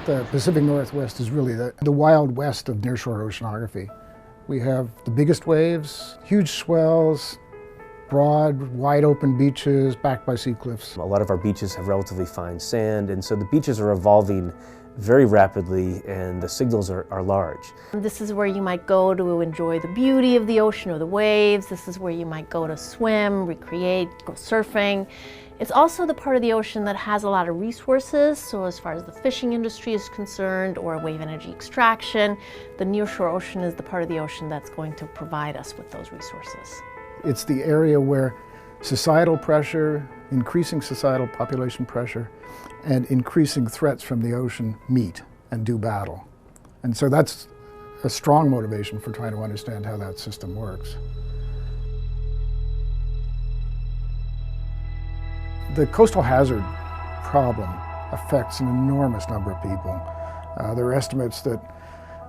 The Pacific Northwest is really the wild west of nearshore oceanography. We have the biggest waves, huge swells, broad, wide open beaches backed by sea cliffs. A lot of our beaches have relatively fine sand, and so the beaches are evolving very rapidly and the signals are large. This is where you might go to enjoy the beauty of the ocean or the waves. This is where you might go to swim, recreate, go surfing. It's also the part of the ocean that has a lot of resources, so as far as the fishing industry is concerned or wave energy extraction, the nearshore ocean is the part of the ocean that's going to provide us with those resources. It's the area where societal pressure, increasing societal population pressure, and increasing threats from the ocean meet and do battle. And so that's a strong motivation for trying to understand how that system works. The coastal hazard problem affects an enormous number of people. There are estimates that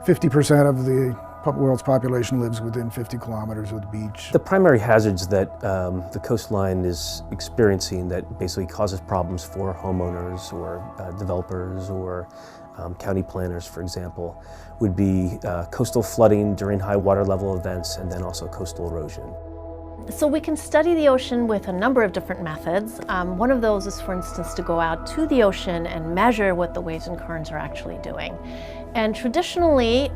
50% of the world's population lives within 50 kilometers of the beach. The primary hazards that the coastline is experiencing that basically causes problems for homeowners or developers or county planners, for example, would be coastal flooding during high water level events and then also coastal erosion. So we can study the ocean with a number of different methods. One of those is, for instance, to go out to the ocean and measure what the waves and currents are actually doing. And traditionally,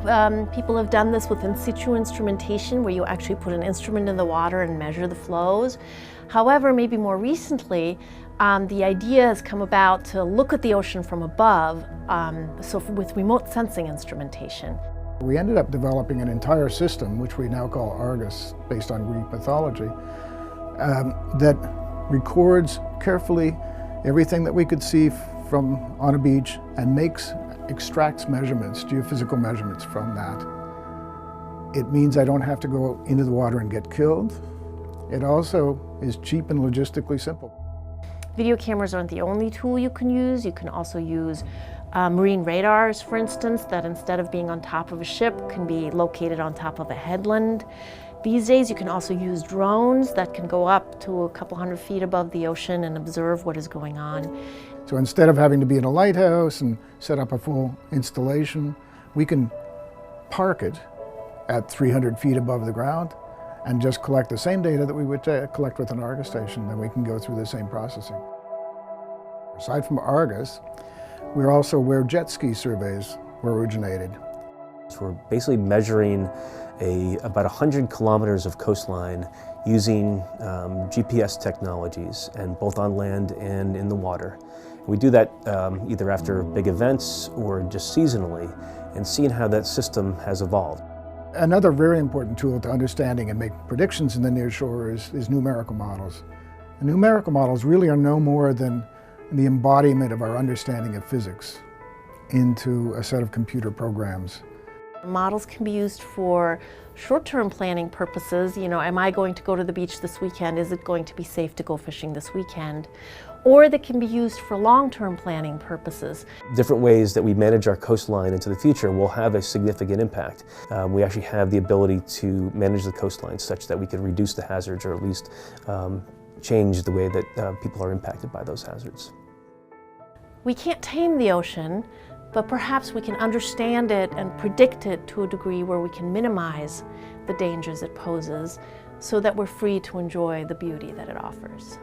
people have done this with in situ instrumentation, where you actually put an instrument in the water and measure the flows. However, maybe more recently, the idea has come about to look at the ocean from above, so with remote sensing instrumentation. We ended up developing an entire system, which we now call Argus, based on Greek mythology, that records carefully everything that we could see from on a beach and extracts measurements, geophysical measurements from that. It means I don't have to go into the water and get killed. It also is cheap and logistically simple. Video cameras aren't the only tool you can use. You can also use marine radars, for instance, that instead of being on top of a ship can be located on top of a headland. These days you can also use drones that can go up to a couple hundred feet above the ocean and observe what is going on. So instead of having to be in a lighthouse and set up a full installation, we can park it at 300 feet above the ground and just collect the same data that we would collect with an Argus station, and we can go through the same processing. Aside from Argus, we're also where jet ski surveys were originated. So we're basically measuring about 100 kilometers of coastline using GPS technologies, and both on land and in the water. We do that either after big events or just seasonally, and seeing how that system has evolved. Another very important tool to understanding and make predictions in the nearshore is numerical models. And numerical models really are no more than the embodiment of our understanding of physics into a set of computer programs. Models can be used for short-term planning purposes. You know, am I going to go to the beach this weekend? Is it going to be safe to go fishing this weekend? Or they can be used for long-term planning purposes. Different ways that we manage our coastline into the future will have a significant impact. We actually have the ability to manage the coastline such that we can reduce the hazards, or at least change the way that people are impacted by those hazards. We can't tame the ocean, but perhaps we can understand it and predict it to a degree where we can minimize the dangers it poses so that we're free to enjoy the beauty that it offers.